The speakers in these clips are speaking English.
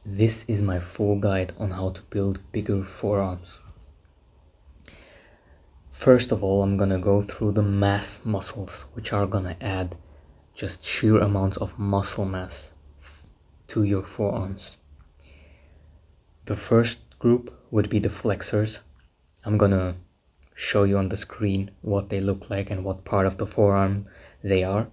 This is my full guide on how to build bigger forearms. First of all, I'm gonna go through the mass muscles, which are gonna add just sheer amounts of muscle mass to your forearms. The first group would be the flexors. I'm gonna show you on the screen what they look like and what part of the forearm they are.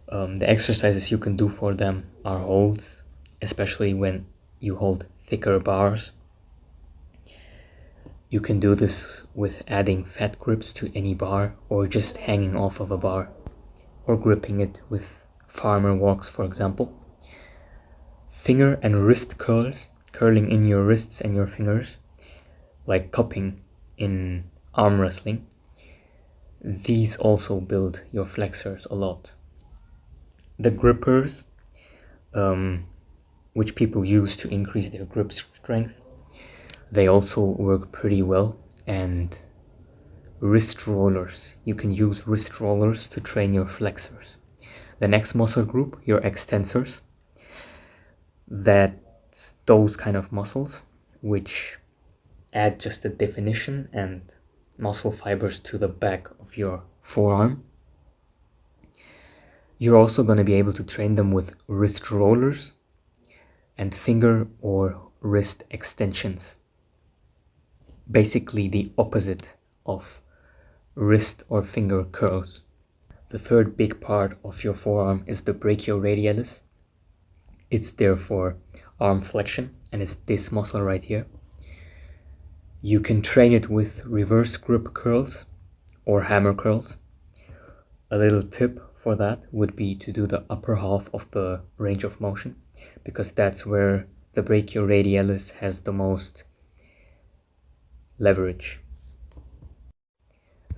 The exercises you can do for them are holds, especially when you hold thicker bars. You can do this with adding fat grips to any bar, or just hanging off of a bar, or gripping it with farmer walks, for example. Finger and wrist curls, curling in your wrists and your fingers, like cupping in arm wrestling. These also build your flexors a lot. The grippers, which people use to increase their grip strength, they also work pretty well. And wrist rollers, you can use wrist rollers to train your flexors. The next muscle group, your extensors, that's those kind of muscles which add just a definition and muscle fibers to the back of your forearm. You're also going to be able to train them with wrist rollers and finger or wrist extensions. Basically the opposite of wrist or finger curls. The third big part of your forearm is the brachioradialis. It's there for arm flexion, and it's this muscle right here. You can train it with reverse grip curls or hammer curls. A little tip for that would be to do the upper half of the range of motion, because that's where the brachioradialis has the most leverage.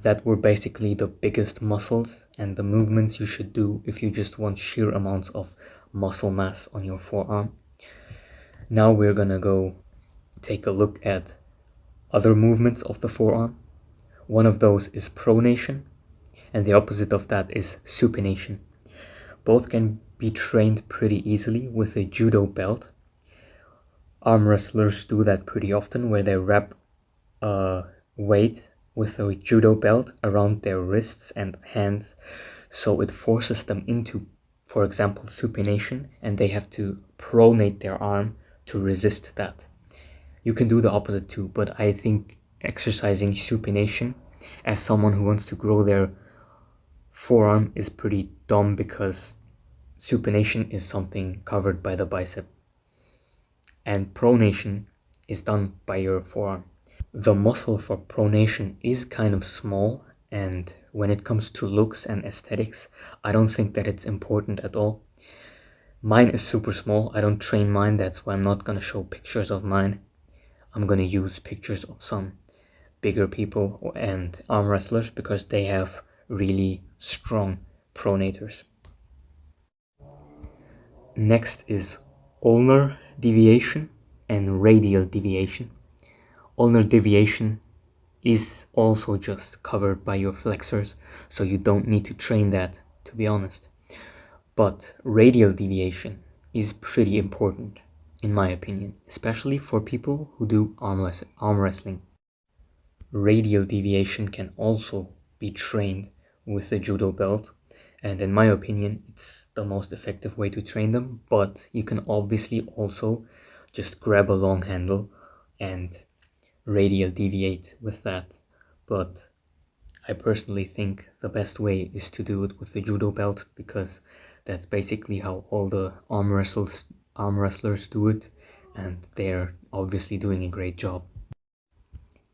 That were basically the biggest muscles and the movements you should do if you just want sheer amounts of muscle mass on your forearm. Now we're gonna go take a look at other movements of the forearm. One of those is pronation, and the opposite of that is supination. Both can be trained pretty easily with a judo belt. Arm wrestlers do that pretty often, where they wrap a weight with a judo belt around their wrists and hands, so it forces them into, for example, supination, and they have to pronate their arm to resist that. You can do the opposite too, but I think exercising supination as someone who wants to grow their forearm is pretty dumb, because supination is something covered by the bicep and pronation is done by your forearm. The muscle for pronation is kind of small, and when it comes to looks and aesthetics, I don't think that it's important at all. Mine is super small. I don't train mine, that's why I'm not gonna show pictures of mine. I'm gonna use pictures of some bigger people and arm wrestlers, because they have really strong pronators. Next is ulnar deviation and radial deviation. Ulnar deviation is also just covered by your flexors, so you don't need to train that, to be honest. But radial deviation is pretty important, in my opinion, especially for people who do arm wrestling. Radial deviation can also be trained with the judo belt, and in my opinion it's the most effective way to train them, but you can obviously also just grab a long handle and radial deviate with that. But I personally think the best way is to do it with the judo belt, because that's basically how all the arm wrestlers do it, and they're obviously doing a great job.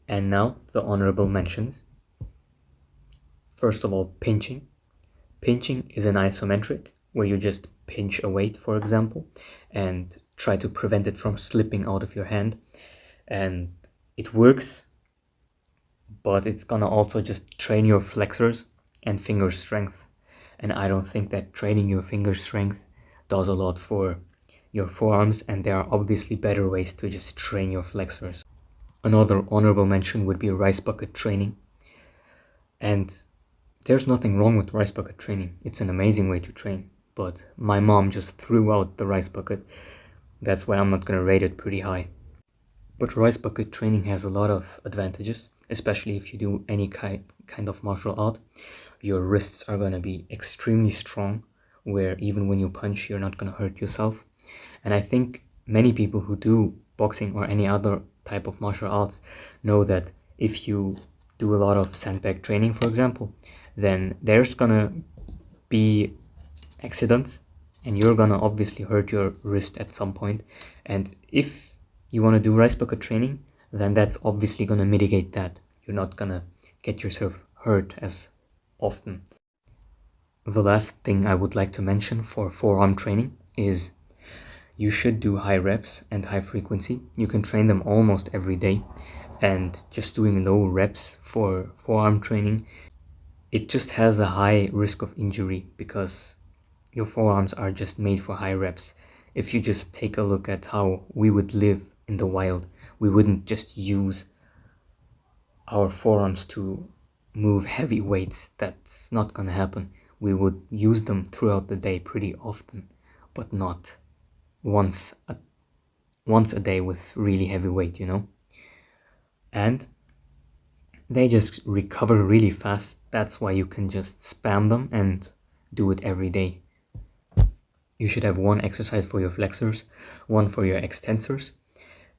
And now the honorable mentions. First of all, pinching. Pinching is an isometric, where you just pinch a weight, for example, and try to prevent it from slipping out of your hand. And it works, but it's gonna also just train your flexors and finger strength. And I don't think that training your finger strength does a lot for your forearms, and there are obviously better ways to just train your flexors. Another honorable mention would be rice bucket training. And there's nothing wrong with rice bucket training. It's an amazing way to train. But my mom just threw out the rice bucket That's why I'm not gonna rate it pretty high. But rice bucket training has a lot of advantages, especially if you do any kind of martial art. Your wrists are gonna be extremely strong, where even when you punch, you're not gonna hurt yourself. And I think many people who do boxing or any other type of martial arts know that if you do a lot of sandbag training, for example, then there's gonna be accidents and you're gonna obviously hurt your wrist at some point. And if you want to do rice bucket training, then that's obviously gonna mitigate that. You're not gonna get yourself hurt as often. The last thing I would like to mention for forearm training is you should do high reps and high frequency. You can train them almost every day, and just doing low reps for forearm training, it just has a high risk of injury because your forearms are just made for high reps. If you just take a look at how we would live in the wild, we wouldn't just use our forearms to move heavy weights. That's not gonna happen. We would use them throughout the day pretty often, but not once a once a day with really heavy weight, you know? And they just recover really fast. That's why you can just spam them and do it every day. You should have one exercise for your flexors, one for your extensors,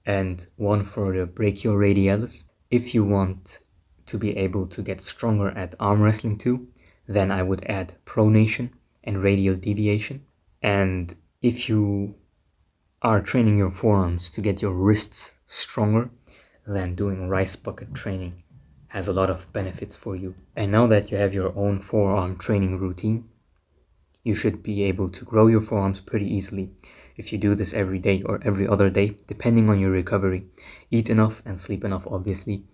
and one for the brachioradialis. If you want to be able to get stronger at arm wrestling too, then I would add pronation and radial deviation. And if you are training your forearms to get your wrists stronger, then doing rice bucket training has a lot of benefits for you. And now that you have your own forearm training routine, you should be able to grow your forearms pretty easily if you do this every day or every other day, depending on your recovery. Eat enough and sleep enough, obviously.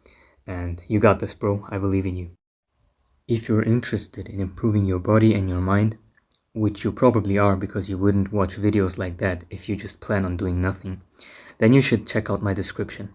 And you got this, bro. I believe in you. If you're interested in improving your body and your mind, which you probably are because you wouldn't watch videos like that if you just plan on doing nothing, then you should check out my description.